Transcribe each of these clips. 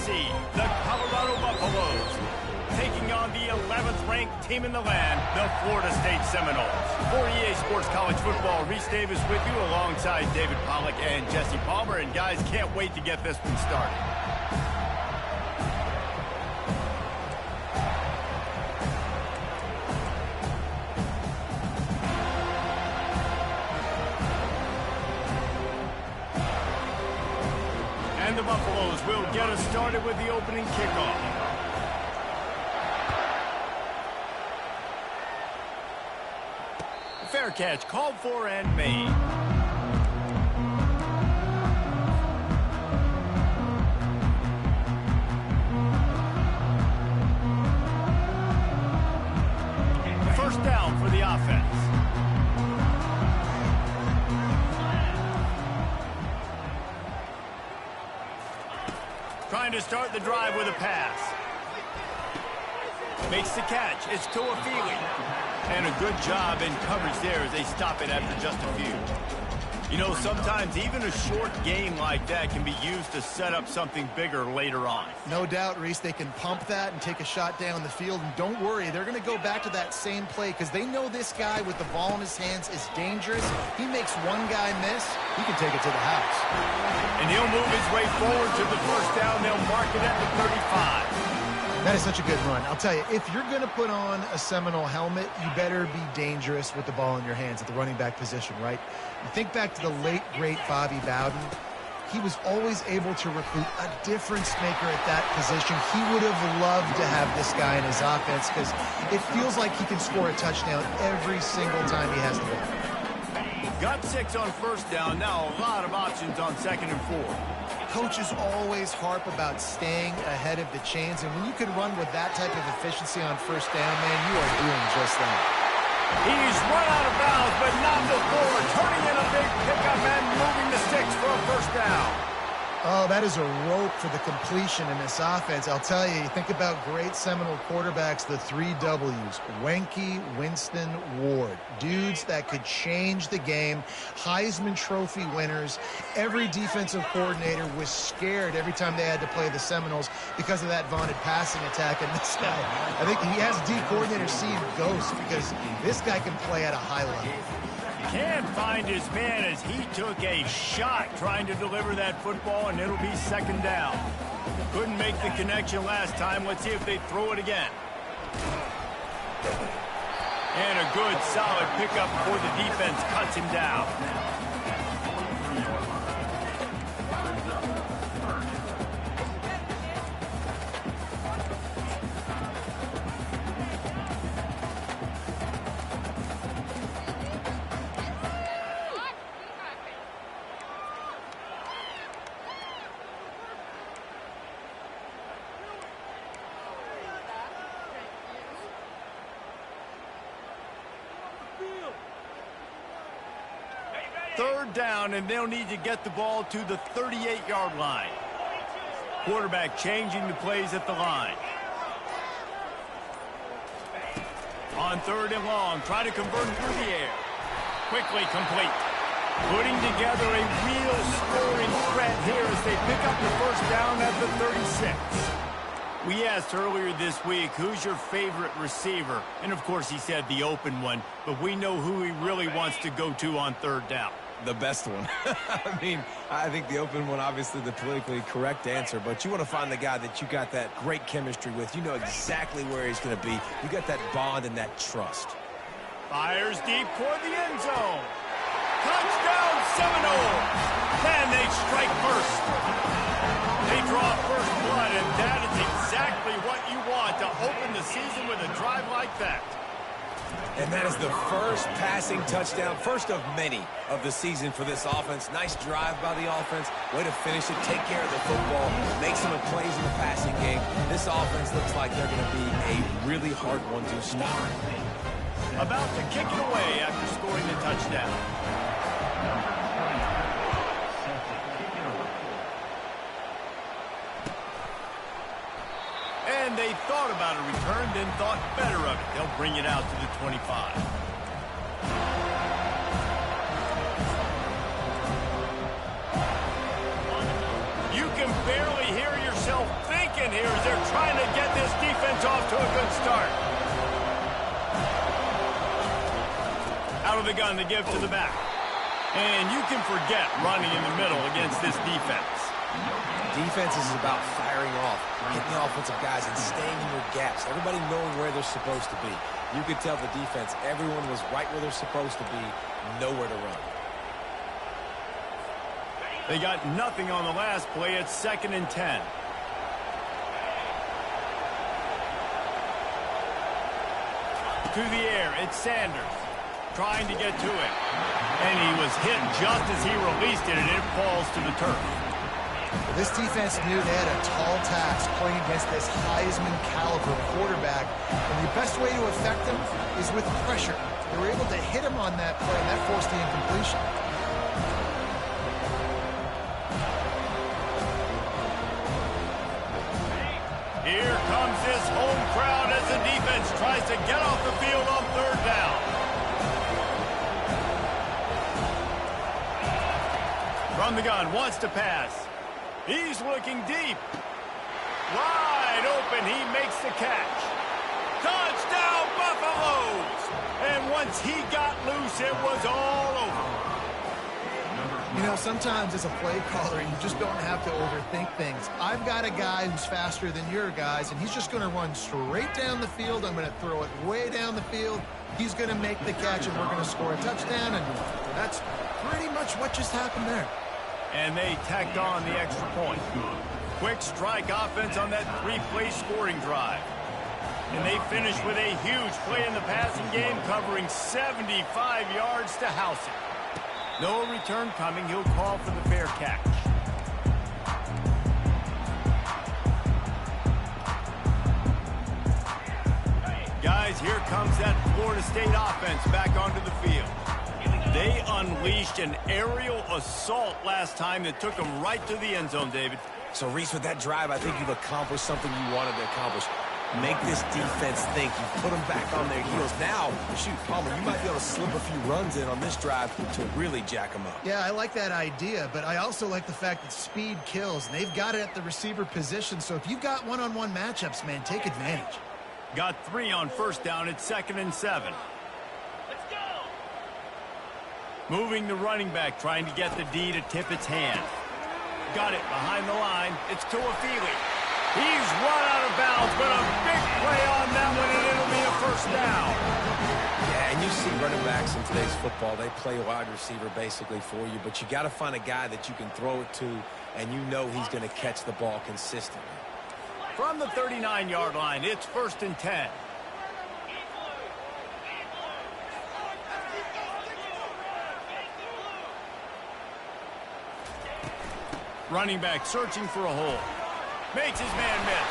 seed, the Colorado Buffaloes, taking on the 11th ranked team in the land, the Florida State Seminoles. For EA Sports College Football, Reese Davis with you alongside David Pollack and Jesse Palmer. And guys, can't wait to get this one started. And the Buffaloes will get us started with the opening kickoff. Fair catch called for and made. First down for the offense. Trying to start the drive with a pass. Makes the catch. It's Toafili. And a good job in coverage there as they stop it after just a few. You know, sometimes even a short game like that can be used to set up something bigger later on. No doubt, Reese, they can pump that and take a shot down the field. And don't worry, they're going to go back to that same play because they know this guy with the ball in his hands is dangerous. He makes one guy miss, he can take it to the house. And he'll move his way forward to the first down. They'll mark it at the 35. That is such a good run. I'll tell you, if you're going to put on a Seminole helmet, you better be dangerous with the ball in your hands at the running back position, right? You think back to the late, great Bobby Bowden. He was always able to recruit a difference maker at that position. He would have loved to have this guy in his offense because it feels like he can score a touchdown every single time he has the ball. Got 6 on first down. Now a lot of options on 2nd and 4. Coaches always harp about staying ahead of the chains, and when you can run with that type of efficiency on first down, man, you are doing just that. He's run out of bounds, but not before turning in a big pickup and moving the sticks for a first down. Oh, that is a rope for the completion in this offense. I'll tell you, you think about great Seminole quarterbacks, the 3 W's, Wenke, Winston, Ward. Dudes that could change the game, Heisman Trophy winners. Every defensive coordinator was scared every time they had to play the Seminoles because of that vaunted passing attack. And this guy, I think he has D coordinator seeing ghosts because this guy can play at a high level. Can't find his man as he took a shot trying to deliver that football, and it'll be 2nd down. Couldn't make the connection last time. Let's see if they throw it again. And a good, solid pickup before the defense cuts him down. Third down, and they'll need to get the ball to the 38-yard line. Quarterback changing the plays at the line. On 3rd and long, try to convert through the air. Quickly complete. Putting together a real scoring threat here as they pick up the first down at the 36. We asked earlier this week, who's your favorite receiver? And, of course, he said the open one, but we know who he really wants to go to on 3rd down. The best one. I mean, I think the open one, obviously the politically correct answer, but you want to find the guy that you got that great chemistry with. You know exactly where he's going to be. You got that bond and that trust. Fires deep toward the end zone. Touchdown, Seminoles! And they strike first. They draw first blood, and that is exactly what you want to open the season with a drive like that. And that is the first passing touchdown, first of many of the season for this offense. Nice drive by the offense. Way to finish it, take care of the football, make some plays in the passing game. This offense looks like they're going to be a really hard one to stop. About to kick it away after scoring the touchdown. And they thought about a return, then thought better of it. They'll bring it out to the 25. You can barely hear yourself think trying to get this defense off to a good start. Out of the gun to give to the back. And you can forget running in the middle against this defense. Defense is about firing off, hitting the offensive guys, and staying in your gaps. Everybody knowing where they're supposed to be. You could tell the defense, everyone was right where they're supposed to be, nowhere to run. They got nothing on the last play. It's 2nd and 10. To the air, it's Sanders trying to get to it. And he was hit just as he released it, and it falls to the turf. This defense knew they had a tall task playing against this Heisman-caliber quarterback, and the best way to affect him is with pressure. They were able to hit him on that play, and that forced the incompletion. Here comes this home crowd as the defense tries to get off the field on 3rd down. From the gun, wants to pass. He's looking deep. Wide open, he makes the catch. Touchdown, Buffaloes! And once he got loose, it was all over. You know, sometimes as a play caller, you just don't have to overthink things. I've got a guy who's faster than your guys, and he's just going to run straight down the field. I'm going to throw it way down the field. He's going to make the catch, and we're going to score a touchdown, and that's pretty much what just happened there. And they tacked on the extra point. Quick strike offense on that 3-play scoring drive. And they finished with a huge play in the passing game, covering 75 yards to house it. No return coming. He'll call for the fair catch. Guys, here comes that Florida State offense back onto the field. They unleashed an aerial assault last time that took them right to the end zone, David. So, Reese, with that drive, I think you've accomplished something you wanted to accomplish. Make this defense think. You put them back on their heels. Now, shoot, Palmer, you might be able to slip a few runs in on this drive to really jack them up. Yeah, I like that idea, but I also like the fact that speed kills. And they've got it at the receiver position, so if you've got one-on-one matchups, man, take advantage. Got 3 on 1st down. It's 2nd and 7. Moving the running back, trying to get the D to tip its hand. Got it behind the line. It's Tuafili. He's run out of bounds, but a big play on that one, and it'll be a 1st down. Yeah, and you see running backs in today's football, they play wide receiver basically for you, but you got to find a guy that you can throw it to, and you know he's going to catch the ball consistently. From the 39-yard line, it's 1st and 10. Running back searching for a hole. Makes his man miss.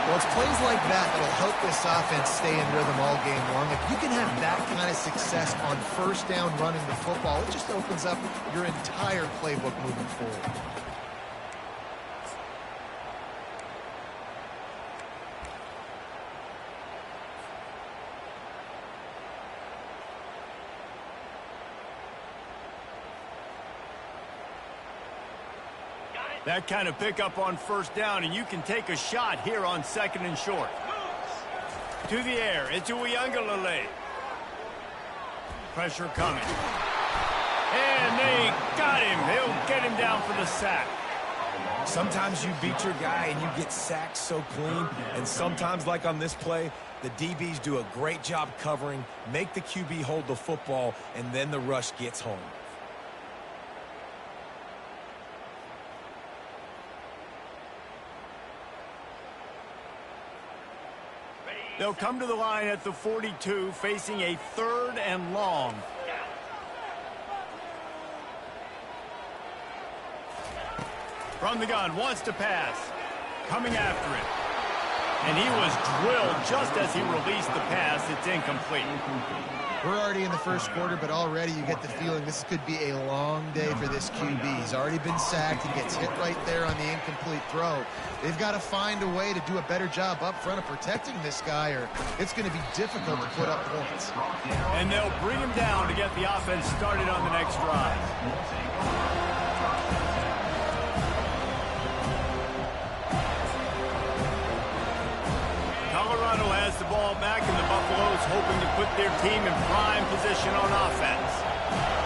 Well, it's plays like that that'll help this offense stay in rhythm all game long. If you can have that kind of success on 1st down running the football, it just opens up your entire playbook moving forward. That kind of pickup on 1st down, and you can take a shot here on 2nd and short. To the air, it's Uiagalelei. Pressure coming. And they got him. He'll get him down for the sack. Sometimes you beat your guy and you get sacked so clean, and sometimes, like on this play, the DBs do a great job covering, make the QB hold the football, and then the rush gets home. They'll come to the line at the 42, facing a 3rd and long. From the gun, wants to pass. Coming after it. And he was drilled just as he released the pass. It's incomplete. We're already in the 1st quarter, but already you get the feeling this could be a long day for this QB. He's already been sacked. He gets hit right there on the incomplete throw. They've got to find a way to do a better job up front of protecting this guy, or it's going to be difficult to put up points. And they'll bring him down to get the offense started on the next drive. ball back, and the Buffaloes hoping to put their team in prime position on offense.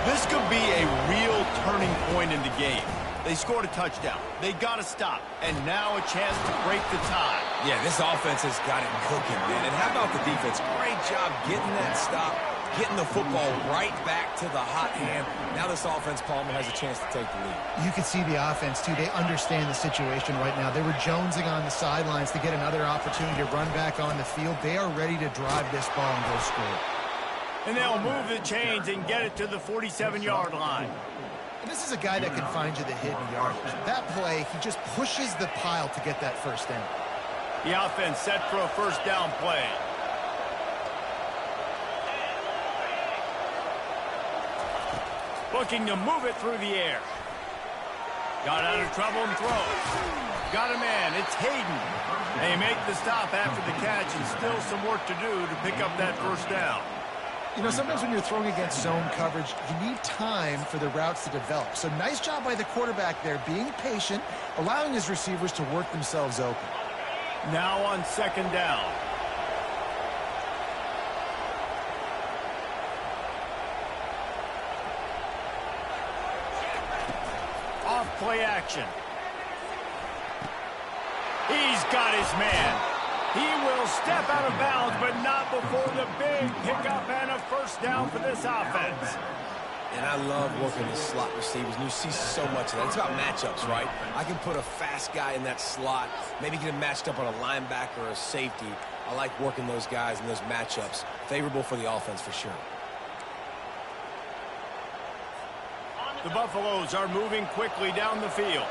This could be a real turning point in the game. They scored a touchdown. They got to stop. And now a chance to break the tie. Yeah, this offense has got it cooking, man. And how about the defense? Great job getting that stop, getting the football right back to the hot hand. Now this offense, Palmer, has a chance to take the lead. You can see the offense, too. They understand the situation right now. They were jonesing on the sidelines to get another opportunity to run back on the field. They are ready to drive this ball and go score. And they'll move the chains and get it to the 47-yard line. And this is a guy that can find you the hidden yardage. That play, he just pushes the pile to get that first down. The offense set for a first down play. Looking to move it through the air. Got out of trouble and throws. Got a man. It's Hayden. They make the stop after the catch, and still some work to do to pick up that first down. You know, sometimes when you're throwing against zone coverage, you need time for the routes to develop. So nice job by the quarterback there, being patient, allowing his receivers to work themselves open. Now on second down. Off play action. He's got his man. He will step out of bounds, but not before the big pickup and a first down for this offense. And I love working the slot receivers, and you see so much of that. It's about matchups, right? I can put a fast guy in that slot, maybe get him matched up on a linebacker or a safety. I like working those guys in those matchups. Favorable for the offense for sure. The Buffaloes are moving quickly down the field.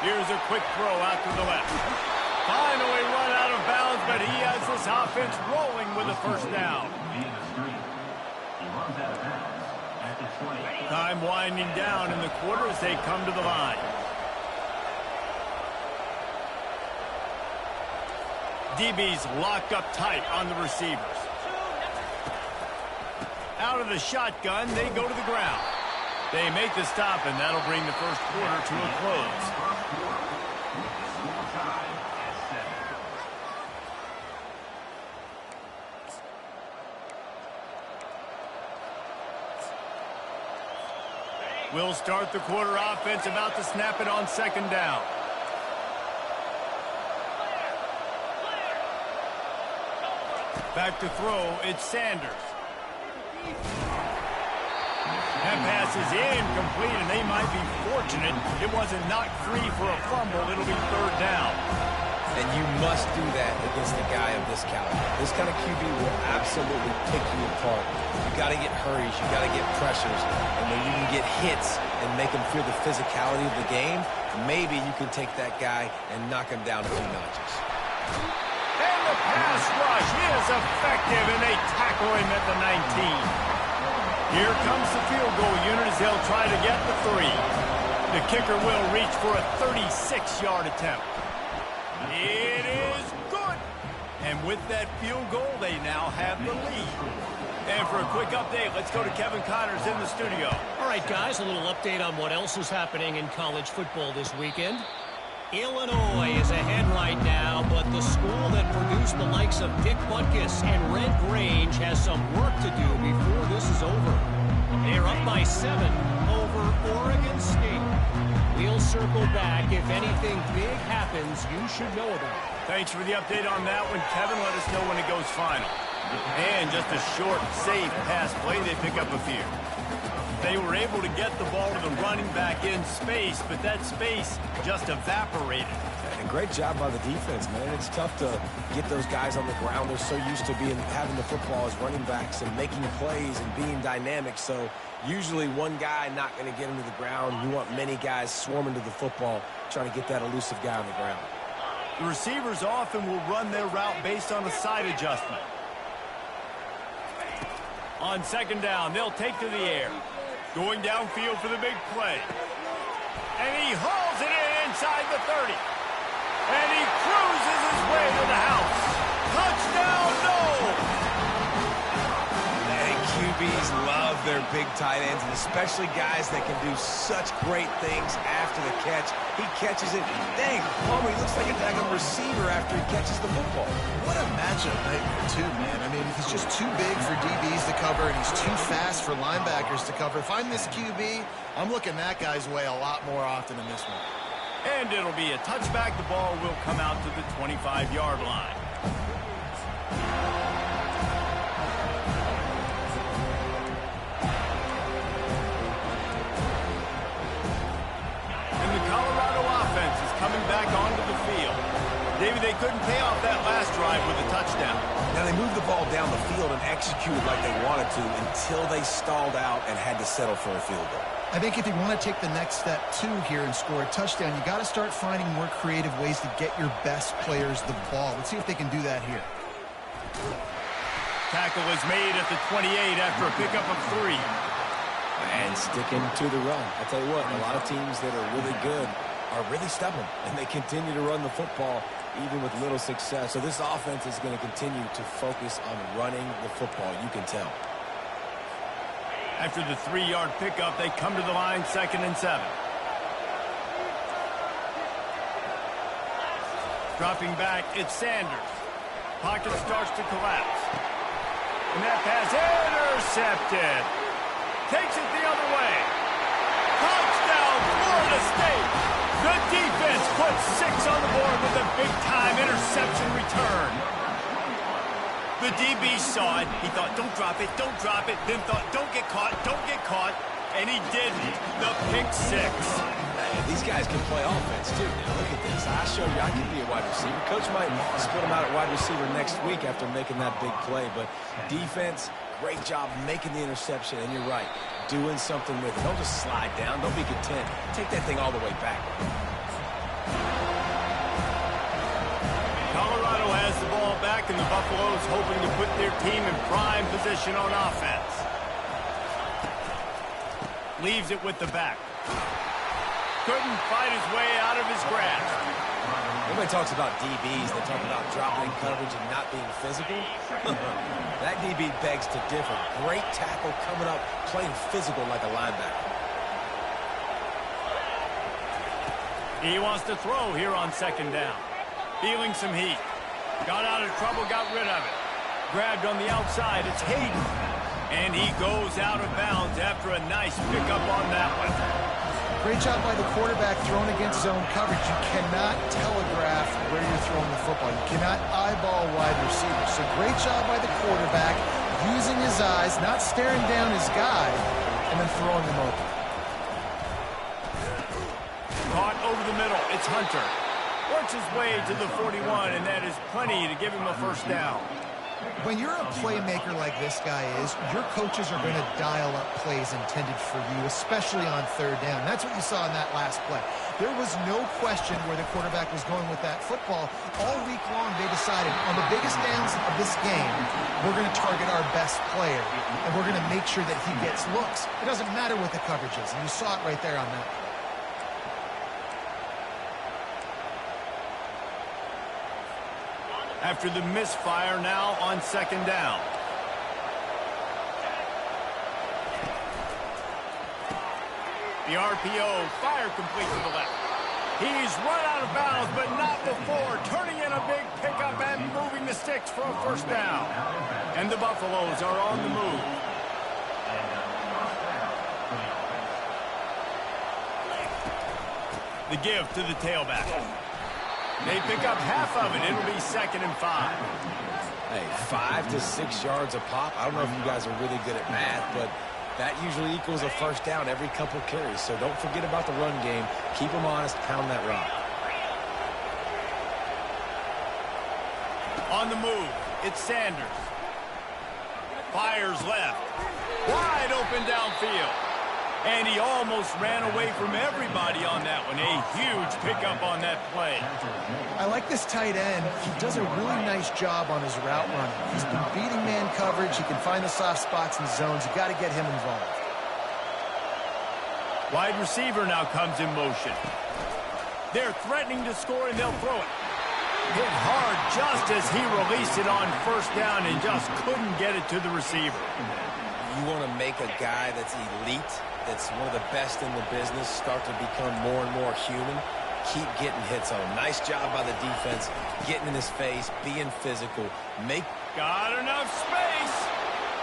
Here's a quick throw out to the left. Finally run out of bounds, but he has this offense rolling with a first down. Time winding down in the quarter as they come to the line. DB's locked up tight on the receivers. Out of the shotgun, they go to the ground. They make the stop, and that'll bring the first quarter to a close. We'll start the quarter offense, about to snap it on second down. Back to throw, it's Sanders. That pass is incomplete, and they might be fortunate it wasn't knocked free for a fumble. It'll be third down. And you must do that against a guy of this caliber. This kind of QB will absolutely pick you apart. You got to get hurries, you got to get pressures, and when you can get hits and make him feel the physicality of the game, maybe you can take that guy and knock him down a few notches. And the pass rush is effective, and they tackle him at the 19. Here comes the field goal unit as they'll try to get the 3. The kicker will reach for a 36-yard attempt. It is good. And with that field goal, they now have the lead. And for a quick update, let's go to Kevin Connors in the studio. All right, guys, a little update on what else is happening in college football this weekend. Illinois is ahead right now, but the school that produced the likes of Dick Butkus and Red Grange has some work to do before this is over. They're up by 7 over Oregon State. We'll circle back. If anything big happens, you should know about it. Thanks for the update on that one, Kevin. Let us know when it goes final. And just a short, safe pass play. They pick up a few. They were able to get the ball to the running back in space, but that space just evaporated. And great job by the defense, man. It's tough to get those guys on the ground. They're so used to having the football as running backs and making plays and being dynamic. So usually one guy not going to get into the ground. You want many guys swarming to the football, trying to get that elusive guy on the ground. The receivers often will run their route based on a side adjustment. On second down, they'll take to the air. Going downfield for the big play. And he hauls it in inside the 30. And he cruises his way to the house. Touchdown, no! They QBs love their big tight ends, and especially guys that can do such great things after the catch. He catches it. Dang, Palmer, he looks like a daggone receiver after he catches the football. What a matchup nightmare, too, man. I mean, he's just too big for DBs to cover, and he's too fast for linebackers to cover. If I'm this QB, I'm looking that guy's way a lot more often than this one. And it'll be a touchback. The ball will come out to the 25-yard line. And the Colorado offense is coming back onto the field. David, they couldn't pay off that last drive with a touchdown. Now, they moved the ball down the field and executed like they wanted to until they stalled out and had to settle for a field goal. I think if you want to take the next step, too, here and score a touchdown, you got to start finding more creative ways to get your best players the ball. Let's see if they can do that here. Tackle is made at the 28 after a pickup of 3. And sticking to the run. I tell you what, a lot of teams that are really good are really stubborn, and they continue to run the football even with little success. So this offense is going to continue to focus on running the football. You can tell. After the 3-yard pickup, they come to the line, 2nd and 7. Dropping back, it's Sanders. Pocket starts to collapse. And that pass intercepted. Takes it the other way. Touchdown, Florida State. The defense puts 6 on the board with a big-time interception return. The DB saw it. He thought, don't drop it, don't drop it. Then thought, don't get caught, don't get caught. And he didn't. The pick 6. Hey, these guys can play offense, too. Now, look at this. I showed you I can be a wide receiver. Coach might split him out at wide receiver next week after making that big play. But defense, great job making the interception. And you're right, doing something with it. Don't just slide down. Don't be content. Take that thing all the way back. Colorado has the ball back, and the Buffaloes hoping to put their team in prime position on offense. Leaves it with the back. Couldn't fight his way out of his grasp. Everybody talks about DBs. They talk about dropping in coverage and not being physical. That DB begs to differ. Great tackle coming up, playing physical like a linebacker. He wants to throw here on 2nd down. Feeling some heat. Got out of trouble, got rid of it. Grabbed on the outside, it's Hayden. And he goes out of bounds after a nice pickup on that one. Great job by the quarterback thrown against zone coverage. You cannot telegraph where you're throwing the football. You cannot eyeball wide receivers. So great job by the quarterback using his eyes, not staring down his guy, and then throwing him open. Caught over the middle, it's Hunter. Works his way to the 41, and that is plenty to give him a 1st down. When you're a playmaker like this guy is, your coaches are going to dial up plays intended for you, especially on 3rd down. That's what you saw in that last play. There was no question where the quarterback was going with that football. All week long, they decided on the biggest downs of this game, we're going to target our best player, and we're going to make sure that he gets looks. It doesn't matter what the coverage is, and you saw it right there on that. After the misfire now on 2nd down. The RPO, fire complete to the left. He's run out of bounds, but not before turning in a big pickup and moving the sticks for a 1st down. And the Buffaloes are on the move. The give to the tailback. They pick up half of it. It'll be 2nd and 5. Hey, 5 to 6 yards a pop. I don't know if you guys are really good at math, but that usually equals a 1st down every couple carries. So don't forget about the run game. Keep them honest. Pound that rock. On the move, it's Sanders. Fires left. Wide open downfield. And he almost ran away from everybody on that one. A huge pickup on that play. I like this tight end. He does a really nice job on his route running. He's been beating man coverage. He can find the soft spots and zones. You got to get him involved. Wide receiver now comes in motion. They're threatening to score, and they'll throw it. Hit hard just as he released it on 1st down and just couldn't get it to the receiver. you want to make a guy that's elite, that's one of the best in the business, start to become more and more human. Keep getting hits on him. Nice job by the defense, getting in his face, being physical. Got enough space,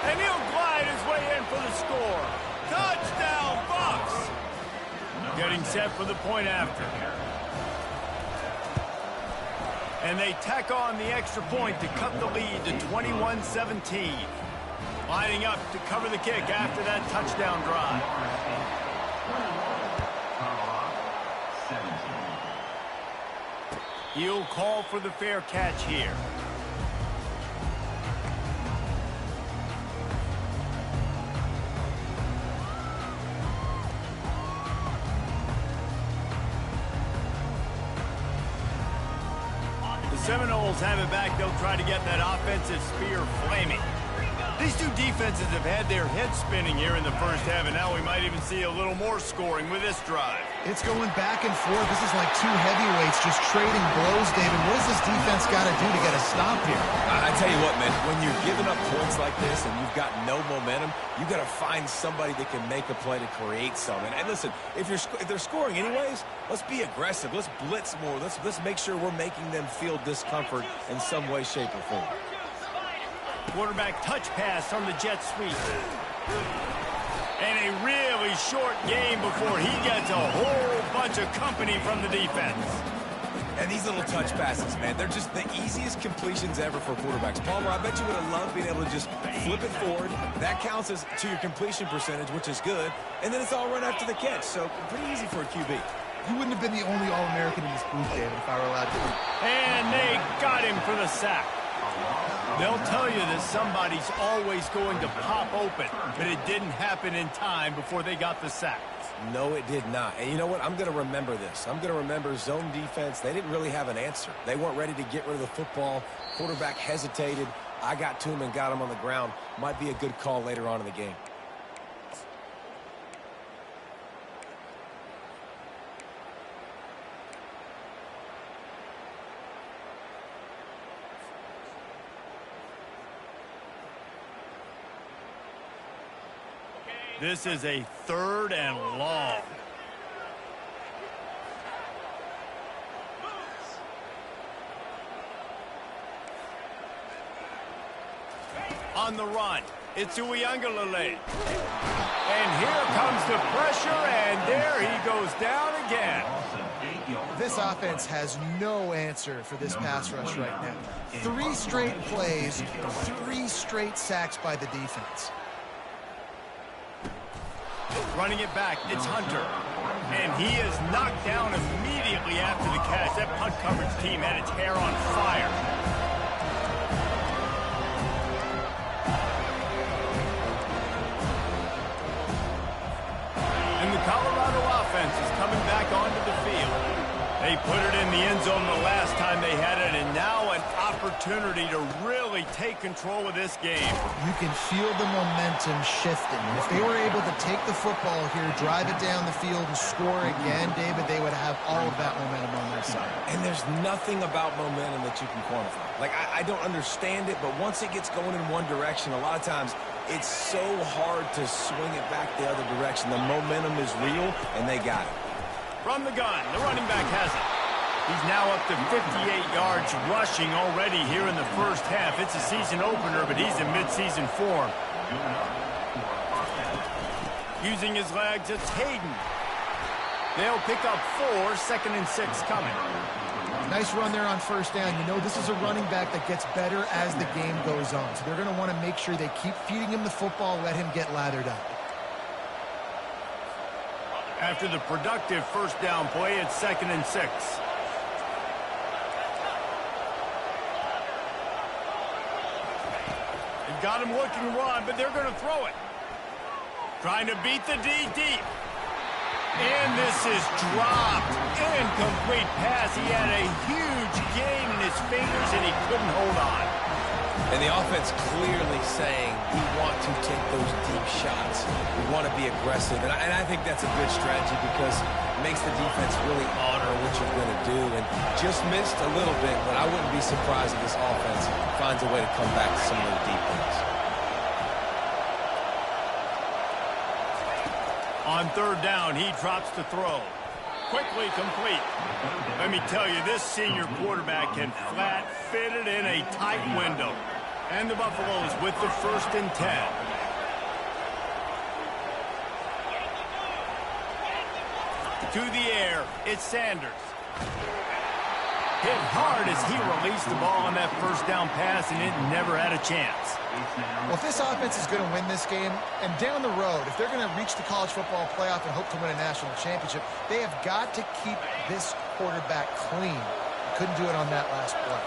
and he'll glide his way in for the score. Touchdown, Bucs! Getting set for the point after. And they tack on the extra point to cut the lead to 21-17. Lining up to cover the kick after that touchdown drive. He'll call for the fair catch here. The Seminoles have it back. They'll try to get that offensive spear flaming. These two defenses have had their heads spinning here in the first half, and now we might even see a little more scoring with this drive. It's going back and forth. This is like two heavyweights just trading blows, David. What does this defense got to do to get a stop here? I tell you what, man, when you're giving up points like this and you've got no momentum, you got to find somebody that can make a play to create something. And listen, if they're scoring anyways, let's be aggressive. Let's blitz more. Let's make sure we're making them feel discomfort in some way, shape, or form. Quarterback touch pass on the jet sweep. And a really short game before he gets a whole bunch of company from the defense. And these little touch passes, man, they're just the easiest completions ever for quarterbacks. Palmer, I bet you would have loved being able to just flip it forward. That counts as to your completion percentage, which is good. And then it's all run after the catch, so pretty easy for a QB. You wouldn't have been the only All-American in this booth, David, if I were allowed to. And they got him for the sack. They'll tell you that somebody's always going to pop open, but it didn't happen in time before they got the sack. No, it did not. And you know what? I'm going to remember this. I'm going to remember zone defense. They didn't really have an answer. They weren't ready to get rid of the football. Quarterback hesitated. I got to him and got him on the ground. Might be a good call later on in the game. This is a 3rd and long. On the run, it's Uiagalelei. And here comes the pressure, and there he goes down again. This offense has no answer for this pass rush right now. 3 straight plays, 3 straight sacks by the defense. Running it back, it's Hunter. And he is knocked down immediately after the catch. That punt coverage team had its hair on fire. And the Colorado offense is coming back onto the field. They put it in the end zone the last time they had it, and now an opportunity to really take control of this game. You can feel the momentum shifting. And if they were able to take the football here, drive it down the field, and score again, David, they would have all of that momentum on their side. And there's nothing about momentum that you can quantify. Like, I don't understand it, but once it gets going in one direction, a lot of times it's so hard to swing it back the other direction. The momentum is real, and they got it. From the gun, the running back has it. He's now up to 58 yards rushing already here in the first half. It's a season opener, but he's in midseason form. Using his legs, it's Hayden. They'll pick up 4, 2nd and 6 coming. Nice run there on first down. You know, this is a running back that gets better as the game goes on. So they're going to want to make sure they keep feeding him the football, let him get lathered up. After the productive first down play, it's 2nd and 6. They've got him looking run, but they're going to throw it. Trying to beat the D deep. And this is dropped. Incomplete pass. He had a huge gain in his fingers, and he couldn't hold on. And the offense clearly saying we want to take those deep shots. We want to be aggressive. And I think that's a good strategy because it makes the defense really honor what you're going to do. And just missed a little bit, but I wouldn't be surprised if this offense finds a way to come back to some of those deep things. On third down, he drops the throw. Quickly complete. Let me tell you, this senior quarterback can flat fit it in a tight window. And the Buffaloes with the 1st and 10. To the air, it's Sanders. Hit hard as he released the ball on that 1st down pass, and it never had a chance. Well, if this offense is going to win this game, and down the road, if they're going to reach the college football playoff and hope to win a national championship, they have got to keep this quarterback clean. Couldn't do it on that last play.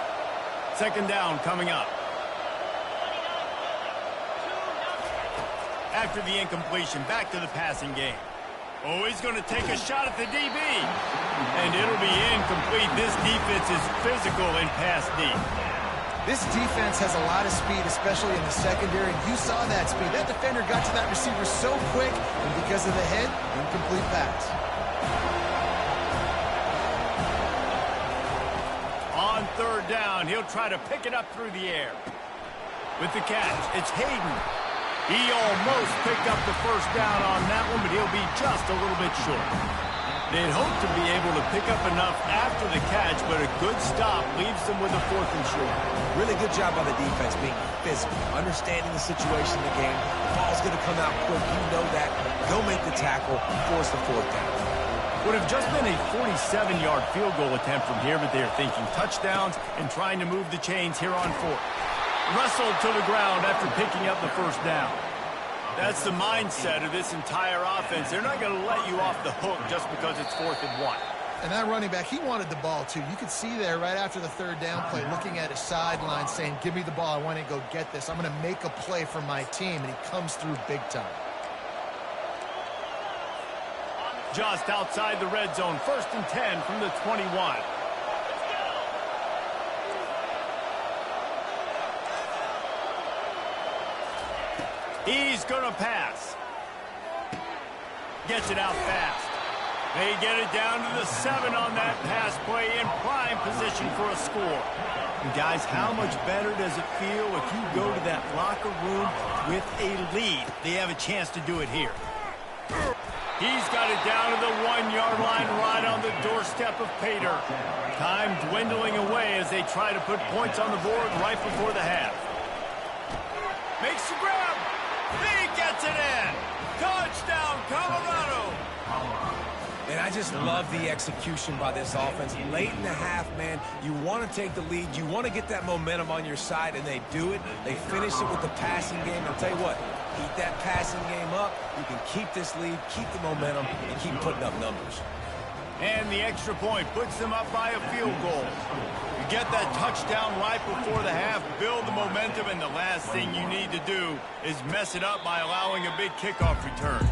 2nd down coming up. After the incompletion, back to the passing game. Oh, he's going to take a shot at the DB. And it'll be incomplete. This defense is physical in pass deep. This defense has a lot of speed, especially in the secondary. You saw that speed. That defender got to that receiver so quick, and because of the hit, incomplete pass. On 3rd down, he'll try to pick it up through the air. With the catch, it's Hayden. He almost picked up the 1st down on that one, but he'll be just a little bit short. They'd hoped to be able to pick up enough after the catch, but a good stop leaves them with a 4th and short. Really good job by the defense being physical, understanding the situation in the game. The ball's going to come out quick. You know that. Go make the tackle, force the 4th down. Would have just been a 47-yard field goal attempt from here, but they're thinking touchdowns and trying to move the chains here on 4th. Wrestled to the ground after picking up the 1st down. That's the mindset of this entire offense. They're not going to let you off the hook just because it's 4th and 1. And that running back, he wanted the ball, too. You could see there right after the 3rd down play, looking at his sideline, saying, give me the ball. I want to go get this. I'm going to make a play for my team. And he comes through big time. Just outside the red zone, 1st and 10 from the 21. He's going to pass. Gets it out fast. They get it down to the 7 on that pass play in prime position for a score. And guys, how much better does it feel if you go to that locker room with a lead? They have a chance to do it here. He's got it down to the 1-yard line right on the doorstep of Pater. Time dwindling away as they try to put points on the board right before the half. Makes the grab. He gets it in. Touchdown, Colorado. And I just love the execution by this offense. Late in the half, man, you want to take the lead. You want to get that momentum on your side, and they do it. They finish it with the passing game. I'll tell you what, keep that passing game up. You can keep this lead, keep the momentum, and keep putting up numbers. And the extra point puts them up by a field goal. You get that touchdown right before the half, build the momentum, and the last thing you need to do is mess it up by allowing a big kickoff return.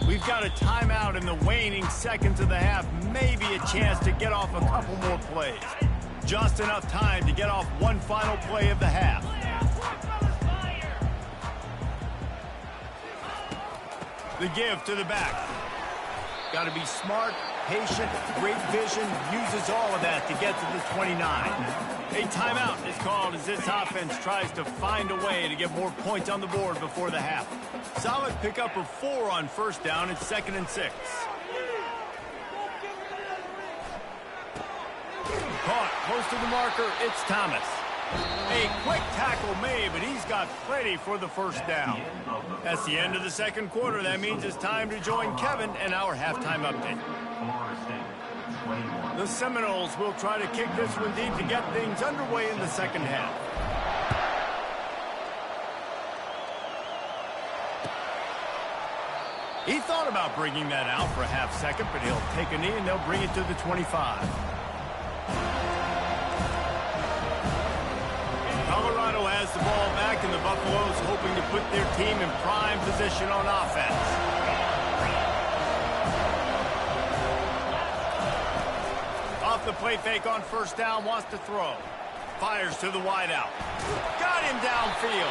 We've got a timeout in the waning seconds of the half. Maybe a chance to get off a couple more plays. Just enough time to get off one final play of the half. The give to the back. Got to be smart, patient, great vision, uses all of that to get to the 29. A timeout is called as this offense tries to find a way to get more points on the board before the half. Solid pickup of 4 on 1st down. It's 2nd and 6. Caught close to the marker. It's Thomas. A quick tackle made, but he's got plenty for the 1st down. That's the end of the 2nd quarter. That means it's time to join Kevin and our halftime update. The Seminoles will try to kick this one deep to get things underway in the 2nd half. He thought about bringing that out for a half second, but he'll take a knee and they'll bring it to the 25. Colorado has the ball back, and the Buffaloes hoping to put their team in prime position on offense. Off the play fake on 1st down, wants to throw. Fires to the wideout. Got him downfield.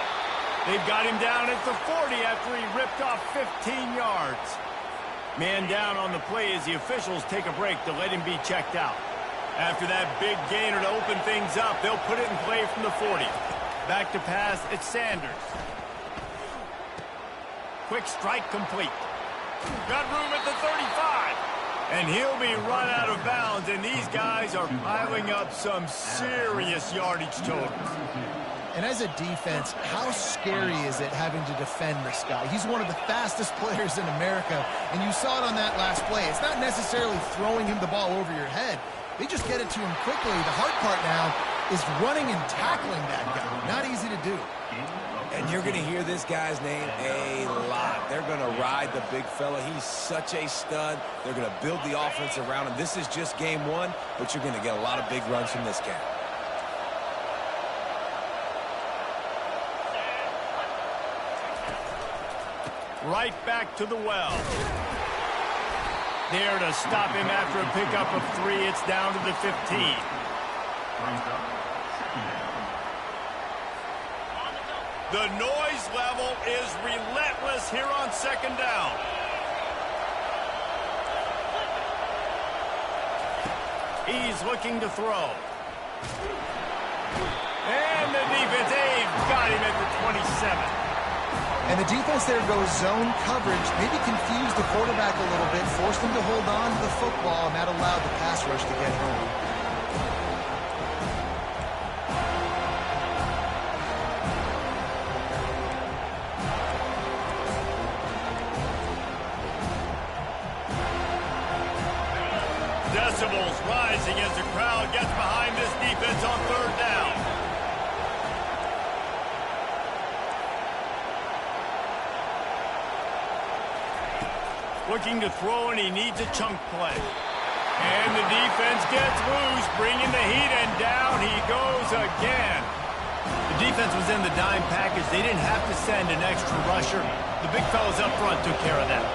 They've got him down at the 40 after he ripped off 15 yards. Man down on the play as the officials take a break to let him be checked out. After that big gainer to open things up, they'll put it in play from the 40. Back to pass, it's Sanders. Quick strike complete. Got room at the 35. And he'll be run out of bounds, and these guys are piling up some serious yardage totals. And as a defense, how scary is it having to defend this guy? He's one of the fastest players in America, and you saw it on that last play. It's not necessarily throwing him the ball over your head. They just get it to him quickly. The hard part now is running and tackling that guy. Not easy to do. And you're going to hear this guy's name a lot. They're going to ride the big fella. He's such a stud. They're going to build the offense around him. This is just game one, but you're going to get a lot of big runs from this guy. Right back to the well. There to stop him after a pickup of 3. It's down to the 15. The noise level is relentless here on second down. He's looking to throw. And the defense, they've got him at the 27. And the defense there goes zone coverage, maybe confused the quarterback a little bit, forced him to hold on to the football, and that allowed the pass rush to get home. Decibels rising as the crowd gets behind this defense on third down. Looking to throw, and he needs a chunk play. And the defense gets loose, bringing the heat, and down he goes again. The defense was in the dime package. They didn't have to send an extra rusher. The big fellas up front took care of that.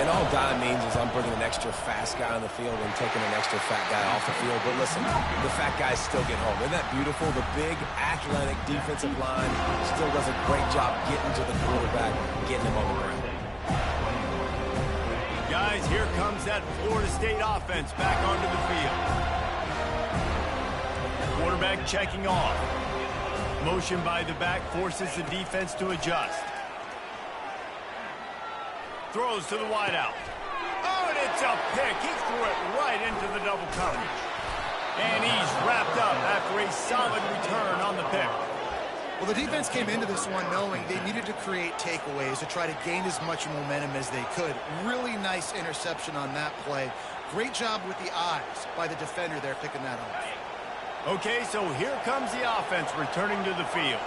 And all dime means is I'm bringing an extra fast guy on the field and taking an extra fat guy off the field. But listen, the fat guys still get home. Isn't that beautiful? The big, athletic defensive line still does a great job getting to the quarterback, getting him on the ground. Guys, here comes that Florida State offense back onto the field. Quarterback checking off. Motion by the back forces the defense to adjust. Throws to the wideout. Oh, and it's a pick. He threw it right into the double coverage. And he's wrapped up after a solid return on the pick. Well, the defense came into this one knowing they needed to create takeaways to try to gain as much momentum as they could. Really nice interception on that play. Great job with the eyes by the defender there picking that off. Okay, so here comes the offense returning to the field.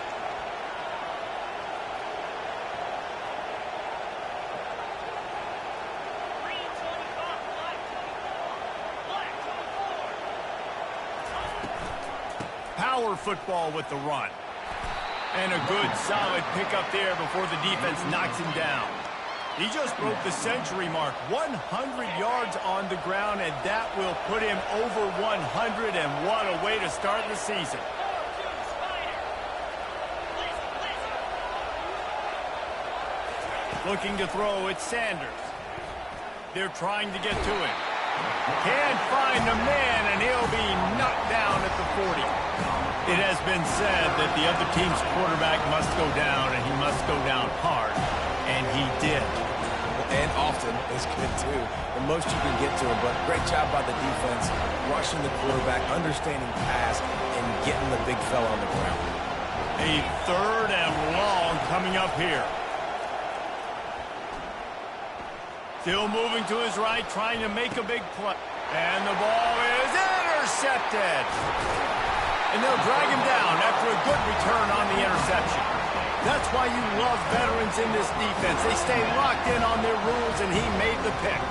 Power football with the run. And a good, solid pickup there before the defense knocks him down. He just broke the century mark. 100 yards on the ground, and that will put him over 100, and what a way to start the season. Looking to throw, it's Sanders. They're trying to get to him. Can't find the man, and he'll be knocked down at the 40. It has been said that the other team's quarterback must go down, and he must go down hard, and he did. And often is good, too. The most you can get to him, but great job by the defense, rushing the quarterback, understanding pass, and getting the big fella on the ground. A third and long coming up here. Still moving to his right, trying to make a big play. And the ball is intercepted. And they'll drag him down after a good return on the interception. That's why you love veterans in this defense. They stay locked in on their rules, and he made the pick.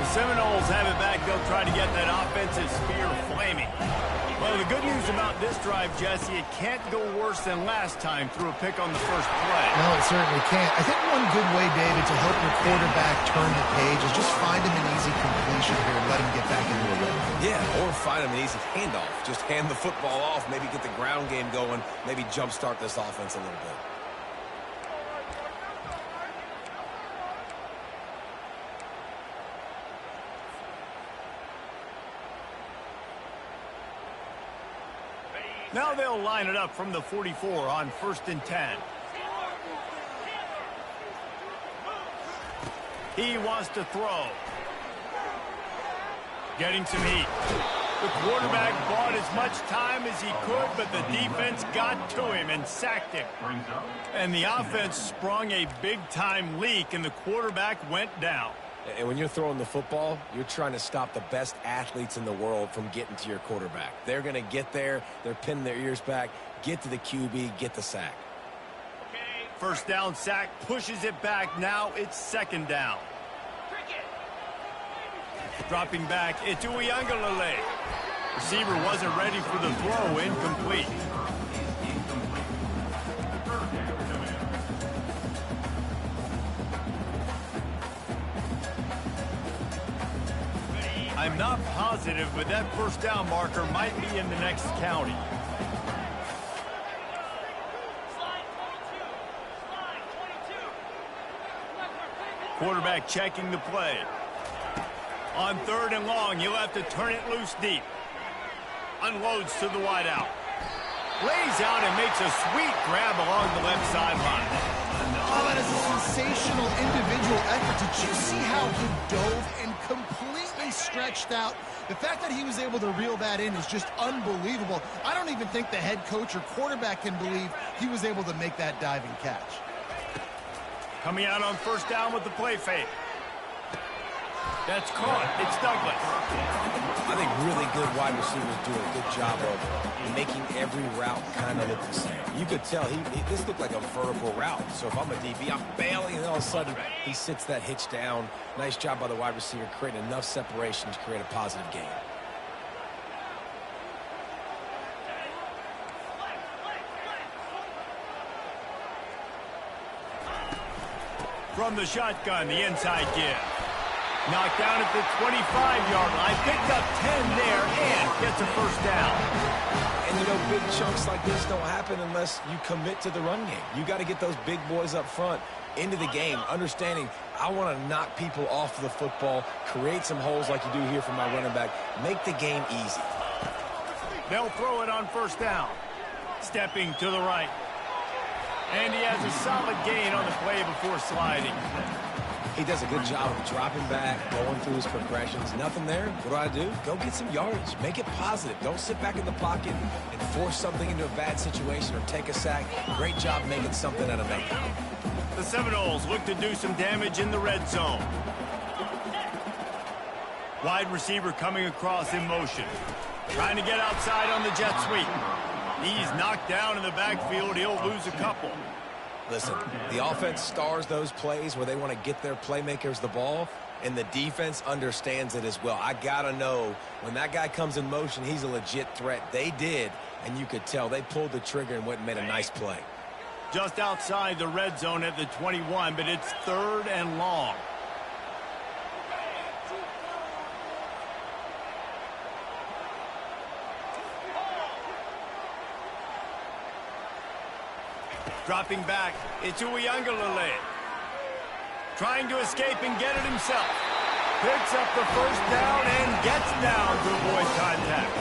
The Seminoles have it back. They'll try to get that offensive spear flaming. Well, So the good news about this drive, Jesse, it can't go worse than last time through a pick on the first play. No, it certainly can't. I think one good way, David, to help your quarterback turn the page is just find him an easy completion here and let him get back into a rhythm. Yeah, or find him an easy handoff. Just hand the football off, maybe get the ground game going, maybe jumpstart this offense a little bit. Now they'll line it up from the 44 on 1st and 10. He wants to throw. Getting some heat. The quarterback bought as much time as he could, but the defense got to him and sacked him. And the offense sprung a big-time leak, and the quarterback went down. And when you're throwing the football, you're trying to stop the best athletes in the world from getting to your quarterback. They're going to get there. They're pinning their ears back, get to the QB, get the sack. First down sack, pushes it back. Now it's 2nd down. Dropping back, it's Uiagalelei. Receiver wasn't ready for the throw, incomplete. I'm not positive, but that first down marker might be in the next county. Quarterback checking the play. On 3rd and long, he'll have to turn it loose deep. Unloads to the wideout. Lays out and makes a sweet grab along the left sideline. Oh, that is a sensational individual effort. Did you see how he dove and completely stretched out? The fact that he was able to reel that in is just unbelievable. I don't even think the head coach or quarterback can believe he was able to make that diving catch. Coming out on 1st down with the play fake. That's caught. It's Douglas. I think really good wide receivers do a good job of making every route kind of look the same. You could tell this looked like a vertical route. So if I'm a DB, I'm bailing, and all of a sudden he sits that hitch down. Nice job by the wide receiver creating enough separation to create a positive gain. From the shotgun, the inside give. Knocked down at the 25-yard line. Picked up 10 there and gets a first down. And, you know, big chunks like this don't happen unless you commit to the run game. You got to get those big boys up front into the game, understanding I want to knock people off the football, create some holes like you do here for my running back, make the game easy. They'll throw it on 1st down. Stepping to the right. And he has a solid gain on the play before sliding. He does a good job of dropping back, going through his progressions. Nothing there. What do? Go get some yardage. Make it positive. Don't sit back in the pocket and force something into a bad situation or take a sack. Great job making something out of nothing. The Seminoles look to do some damage in the red zone. Wide receiver coming across in motion. Trying to get outside on the jet sweep. He's knocked down in the backfield. He'll lose a couple. Listen, the offense stars those plays where they want to get their playmakers the ball, and the defense understands it as well. I got to know when that guy comes in motion, he's a legit threat. They did, and you could tell they pulled the trigger and went and made a nice play. Just outside the red zone at the 21, but it's 3rd and long. Dropping back, it's Uiagalelei. Trying to escape and get it himself. Picks up the first down and gets down to avoid contact.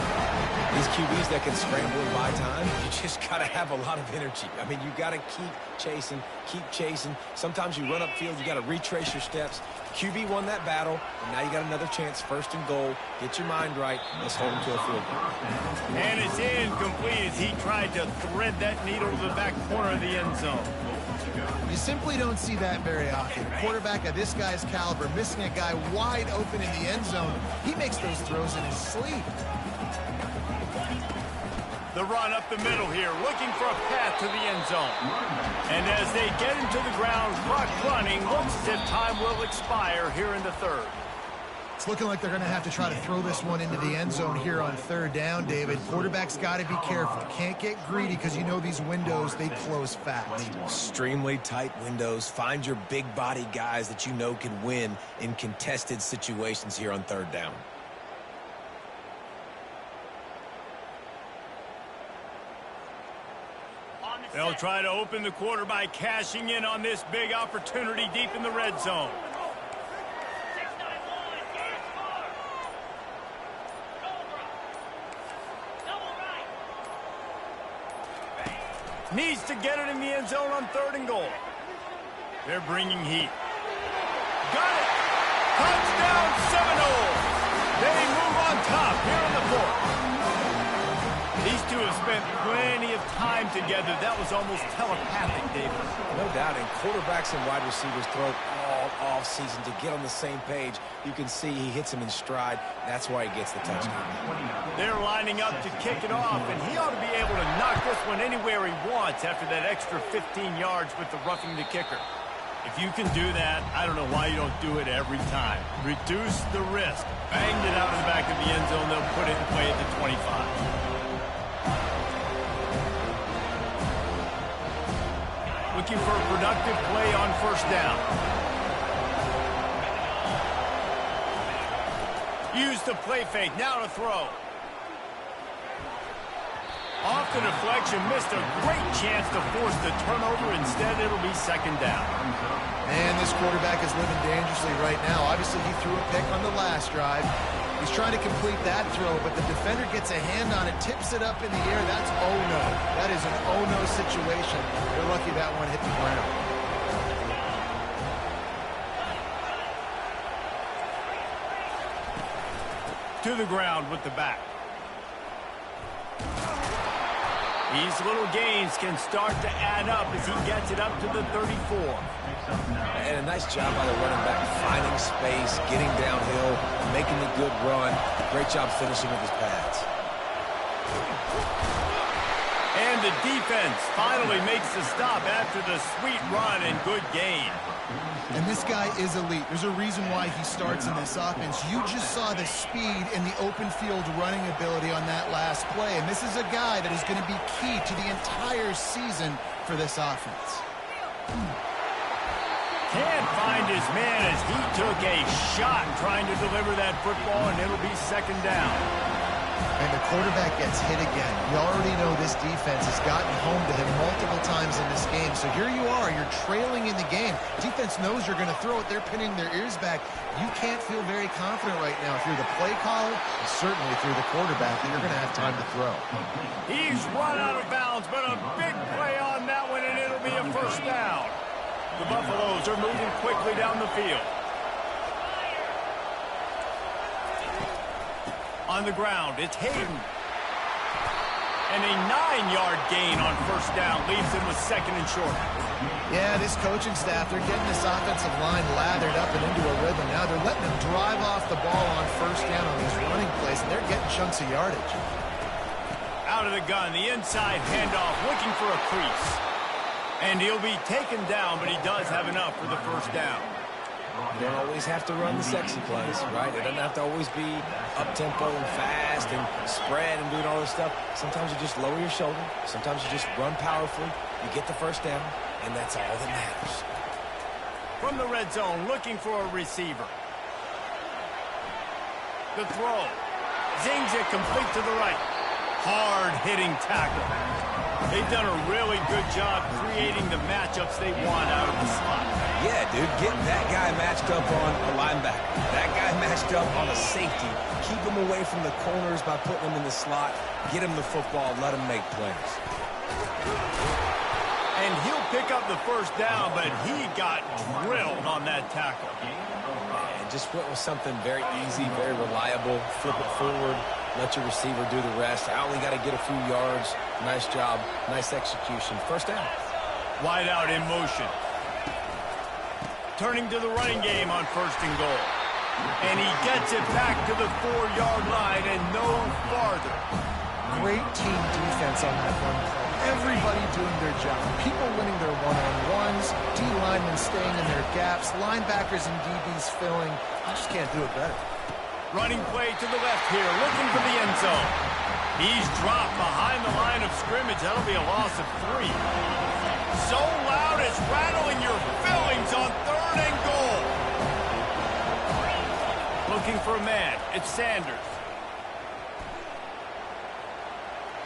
These QBs that can scramble and buy time, you just got to have a lot of energy. I mean, you got to keep chasing, keep chasing. Sometimes you run upfield, you got to retrace your steps. QB won that battle, and now you got another chance, 1st and goal. Get your mind right. Let's hold him to a field goal. And it's incomplete as he tried to thread that needle to the back corner of the end zone. You simply don't see that very often. A quarterback of this guy's caliber missing a guy wide open in the end zone. He makes those throws in his sleep. The run up the middle here, looking for a path to the end zone. And as they get him to the ground, clock running, looks as if time will expire here in the 3rd. It's looking like they're going to have to try to throw this one into the end zone here on third down, David. Quarterback's got to be careful. Can't get greedy because you know these windows, they close fast. Extremely tight windows. Find your big body guys that you know can win in contested situations here on third down. They'll try to open the quarter by cashing in on this big opportunity deep in the red zone. Needs to get it in the end zone on third and goal. They're bringing heat. Got it! Touchdown Seminoles! They move on top here in the fourth. These two have spent plenty of time together. That was almost telepathic, David. No doubt, and quarterbacks and wide receivers throw it all off season to get on the same page. You can see he hits him in stride. That's why he gets the touchdown. They're lining up to kick it off, and he ought to be able to knock this one anywhere he wants after that extra 15 yards with the roughing the kicker. If you can do that, I don't know why you don't do it every time. Reduce the risk. Banged it out of the back of the end zone. They'll put it in play at the 25. Looking for a productive play on first down. Use the play fake. Now to throw. Off the deflection. Missed a great chance to force the turnover. Instead, it'll be second down. Man, this quarterback is living dangerously right now. Obviously, he threw a pick on the last drive. He's trying to complete that throw, but the defender gets a hand on it, tips it up in the air. That's oh-no. That is an oh-no situation. They're lucky that one hit the ground. To the ground with the back. These little gains can start to add up as he gets it up to the 34. And a nice job by the running back, finding space, getting downhill, making a good run. Great job finishing with his pads. And the defense finally makes the stop after the sweet run and good gain. And this guy is elite. There's a reason why he starts in this offense. You just saw the speed and the open field running ability on that last play. And this is a guy that is going to be key to the entire season for this offense. Can't find his man as he took a shot trying to deliver that football, and it'll be second down. And the quarterback gets hit again. You already know this defense has gotten home to him multiple times in this game. So here you are, you're trailing in the game. Defense knows you're going to throw it. They're pinning their ears back. You can't feel very confident right now if you're the play caller, and certainly if you're the quarterback, that you're going to have time to throw. He's run out of bounds, but a big play on that one, and it'll be a first down. The Buffaloes are moving quickly down the field. On the ground, it's Hayden. And a 9-yard gain on first down leaves him with second and short. Yeah, this coaching staff, they're getting this offensive line lathered up and into a rhythm. Now they're letting them drive off the ball on first down on these running plays, and they're getting chunks of yardage. Out of the gun, the inside handoff, looking for a crease. And he'll be taken down, but he does have enough for the first down. You don't always have to run the sexy plays, right? It doesn't have to always be up-tempo and fast and spread and doing all this stuff. Sometimes you just lower your shoulder. Sometimes you just run powerfully. You get the first down, and that's all that matters. From the red zone, looking for a receiver. The throw. Zings it complete to the right. Hard-hitting tackle. They've done a really good job creating the matchups they want out of the slot. Yeah, dude, get that guy matched up on a linebacker. That guy matched up on a safety. Keep him away from the corners by putting him in the slot. Get him the football. Let him make plays. And he'll pick up the first down, but he got drilled on that tackle. And just went with something very easy, very reliable. Flip it forward. Let your receiver do the rest. I only got to get a few yards. Nice job. Nice execution. First down. Wide out in motion. Turning to the running game on first and goal. And he gets it back to the 4-yard line and no farther. Great team defense on that run play. Everybody doing their job. People winning their one-on-ones. D-linemen staying in their gaps. Linebackers and DBs filling. I just can't do it better. Running play to the left here, looking for the end zone. He's dropped behind the line of scrimmage. That'll be a loss of 3. So loud it's rattling your fillings on 3rd and goal. Looking for a man. It's Sanders.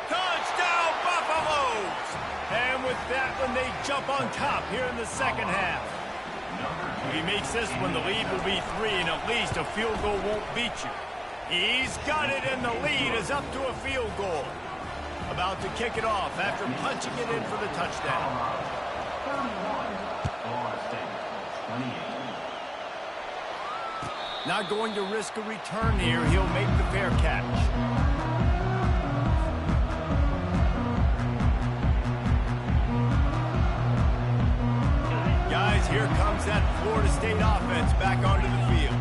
Touchdown, Buffaloes! And with that one, they jump on top here in the second half. If he makes this one, the lead will be 3, and at least a field goal won't beat you. He's got it, and the lead is up to a field goal. About to kick it off after punching it in for the touchdown. Not going to risk a return here. He'll make the fair catch. Here comes that Florida State offense back onto the field.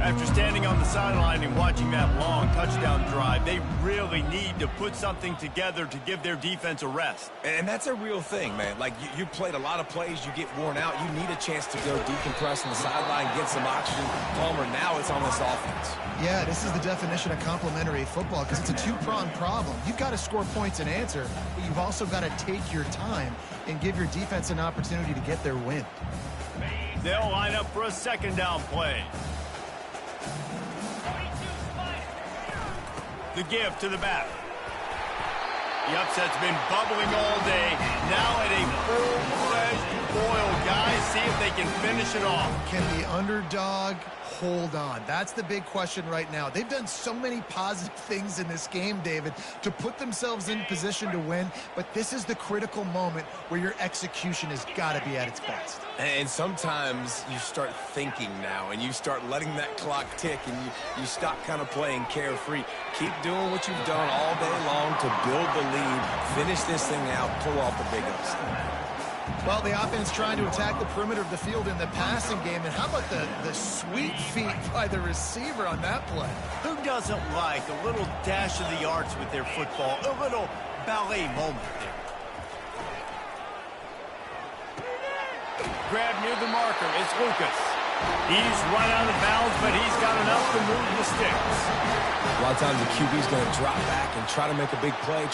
After standing on the sideline and watching that long touchdown drive, they really need to put something together to give their defense a rest. And that's a real thing, man. Like, you played a lot of plays, you get worn out. You need a chance to go decompress on the sideline, get some oxygen. Palmer, now it's on this offense. Yeah, this is the definition of complementary football because it's a two-pronged problem. You've got to score points and answer, but you've also got to take your time and give your defense an opportunity to get their win. They'll line up for a second down play. The give to the back. The upset's been bubbling all day. Now at a full-fledged boil, guys. See if they can finish it off. Can the underdog hold on? That's the big question right now. They've done so many positive things in this game, David, to put themselves in position to win, but this is the critical moment where your execution has got to be at its best. And sometimes you start thinking now, and you start letting that clock tick, and you stop kind of playing carefree. Keep doing what you've done all day long to build the lead, finish this thing out, pull off the big upset. Well, the offense trying to attack the perimeter of the field in the passing game. And how about the sweet feet by the receiver on that play? Who doesn't like a little dash of the arts with their football? A little ballet moment there. Grab near the marker. It's Lucas. He's run out of bounds, but he's got enough to move the sticks. A lot of times the QB's going to drop back and try to make a big play,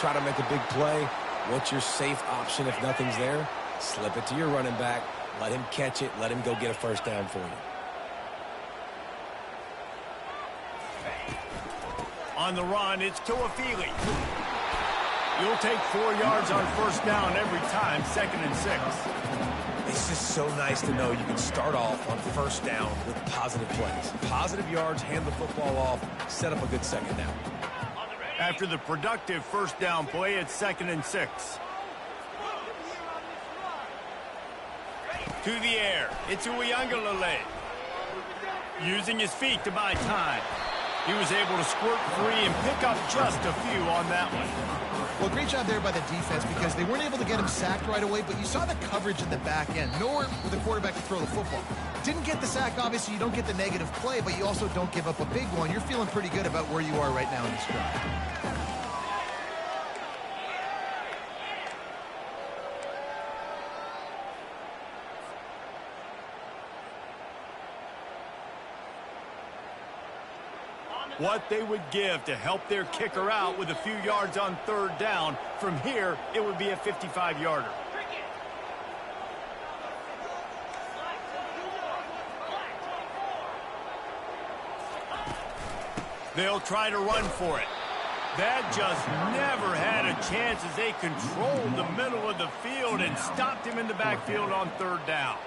What's your safe option if nothing's there? Slip it to your running back. Let him catch it. Let him go get a first down for you. On the run, it's Tuafili. You'll take 4 yards on first down every time, 2nd and 6. It's just so nice to know you can start off on first down with positive plays. Positive yards, hand the football off, set up a good second down. After the productive first down play, it's 2nd and 6. To the air, it's Uiagalelei. Using his feet to buy time. He was able to squirt free and pick up just a few on that one. Well, great job there by the defense because they weren't able to get him sacked right away, but you saw the coverage in the back end. Nowhere for the quarterback to throw the football. Didn't get the sack, obviously you don't get the negative play, but you also don't give up a big one. You're feeling pretty good about where you are right now in this drive. What they would give to help their kicker out with a few yards on third down. From here, it would be a 55-yarder. They'll try to run for it. That just never had a chance as they controlled the middle of the field and stopped him in the backfield on third down.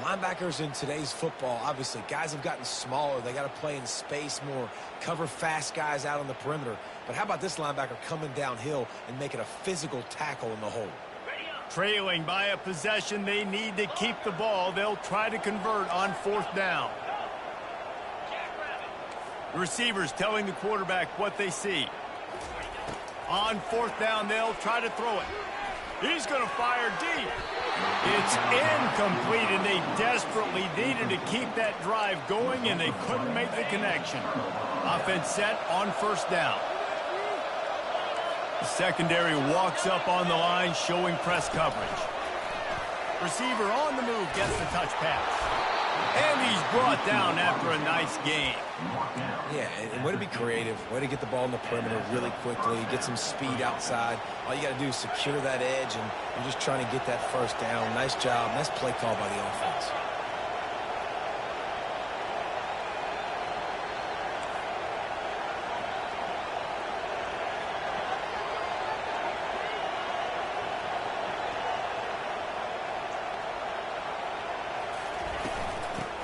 Linebackers in today's football, obviously, guys have gotten smaller. They got to play in space more, cover fast guys out on the perimeter. But how about this linebacker coming downhill and making a physical tackle in the hole? Trailing by a possession, they need to keep the ball. They'll try to convert on fourth down. The receivers telling the quarterback what they see. On fourth down, they'll try to throw it. He's going to fire deep. It's incomplete, and they desperately needed to keep that drive going, and they couldn't make the connection. Offense set on first down. The secondary walks up on the line, showing press coverage. Receiver on the move gets the touch pass. And he's brought down after a nice game. Yeah, and way to be creative, way to get the ball in the perimeter really quickly, get some speed outside. All you got to do is secure that edge, and you're just trying to get that first down. Nice job, nice play call by the offense.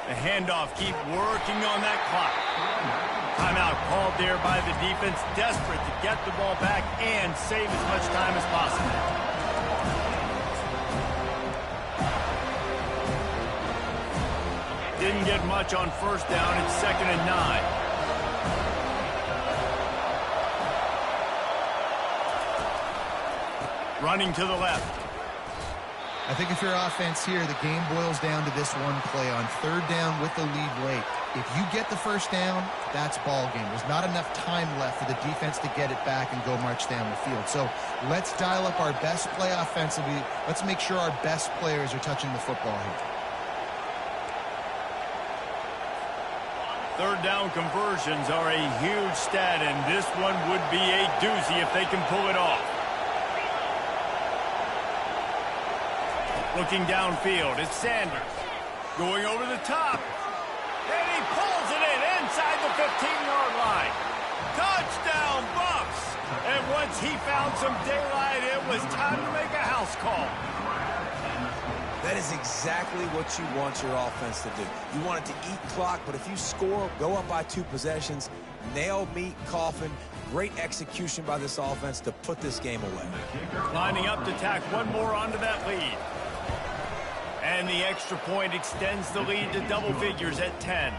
The handoff, keep working on that clock. Timeout called there by the defense, desperate to get the ball back and save as much time as possible. Didn't get much on first down. It's 2nd and 9. Running to the left. I think if you're offense here, the game boils down to this one play on 3rd down with the lead late. If you get the first down, that's ball game. There's not enough time left for the defense to get it back and go march down the field. So let's dial up our best play offensively. Let's make sure our best players are touching the football here. 3rd down conversions are a huge stat, and this one would be a doozy if they can pull it off. Looking downfield, it's Sanders. Going over the top. And he pulls it in inside the 15-yard line. Touchdown, Bucs! And once he found some daylight, it was time to make a house call. That is exactly what you want your offense to do. You want it to eat clock, but if you score, go up by 2 possessions, nail, meet, coffin. Great execution by this offense to put this game away. Lining up to tack one more onto that lead. And the extra point extends the lead to double figures at 10.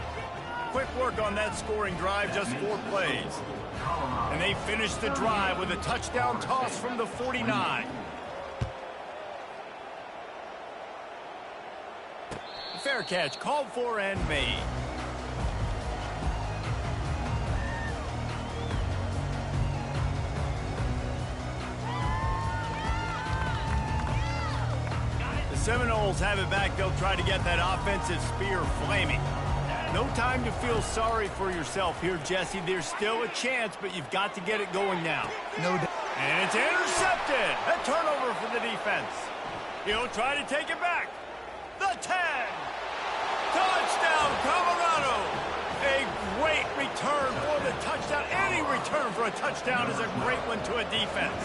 Quick work on that scoring drive, just 4 plays. And they finish the drive with a touchdown toss from the 49. Fair catch, called for and made. Seminoles have it back. They'll try to get that offensive spear flaming. No time to feel sorry for yourself here, Jesse. There's still a chance, but you've got to get it going now. No doubt. And it's intercepted. A turnover for the defense. He'll try to take it back. The 10. Touchdown, Colorado. A great return for the touchdown. Any return for a touchdown is a great one to a defense.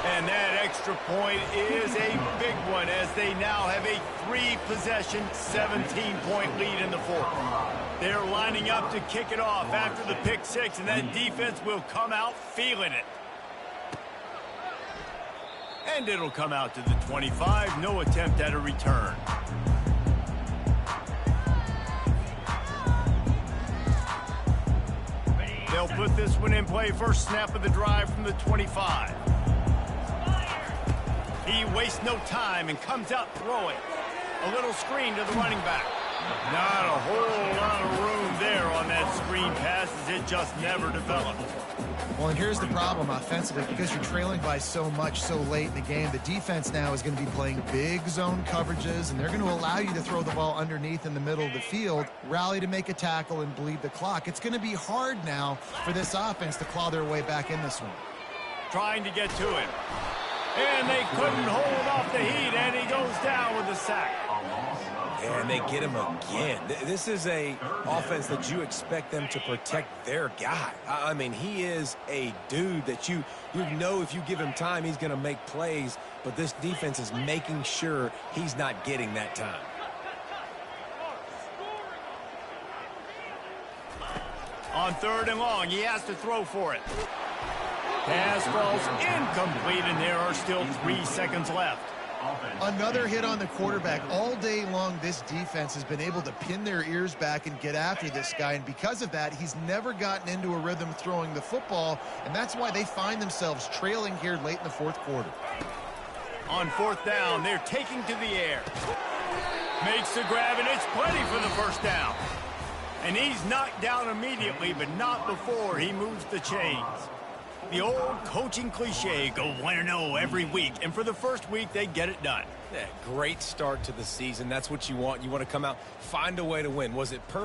And that extra point is a big one as they now have a 3-possession, 17-point lead in the 4th. They're lining up to kick it off after the pick 6, and that defense will come out feeling it. And it'll come out to the 25. No attempt at a return. They'll put this one in play. First snap of the drive from the 25. He wastes no time and comes out throwing. A little screen to the running back. Not a whole lot of room there on that screen pass as it just never developed. Well, and here's the problem offensively. Because you're trailing by so much so late in the game, the defense now is going to be playing big zone coverages, and they're going to allow you to throw the ball underneath in the middle of the field, rally to make a tackle, and bleed the clock. It's going to be hard now for this offense to claw their way back in this one. Trying to get to him. And they couldn't hold off the heat, and he goes down with a sack. And they get him again. This is a offense that you expect them to protect their guy. I mean, he is a dude that you know if you give him time, he's going to make plays. But this defense is making sure he's not getting that time. On 3rd and long, he has to throw for it. Pass falls incomplete, and there are still 3 seconds left. Another hit on the quarterback. All day long, this defense has been able to pin their ears back and get after this guy, and because of that, he's never gotten into a rhythm throwing the football, and that's why they find themselves trailing here late in the 4th quarter. On 4th down, they're taking to the air. Makes the grab, and it's plenty for the first down. And he's knocked down immediately, but not before he moves the chains. The old coaching cliche, go 1-0 every week. And for the first week, they get it done. Yeah, great start to the season. That's what you want. You want to come out, find a way to win. Was it perfect?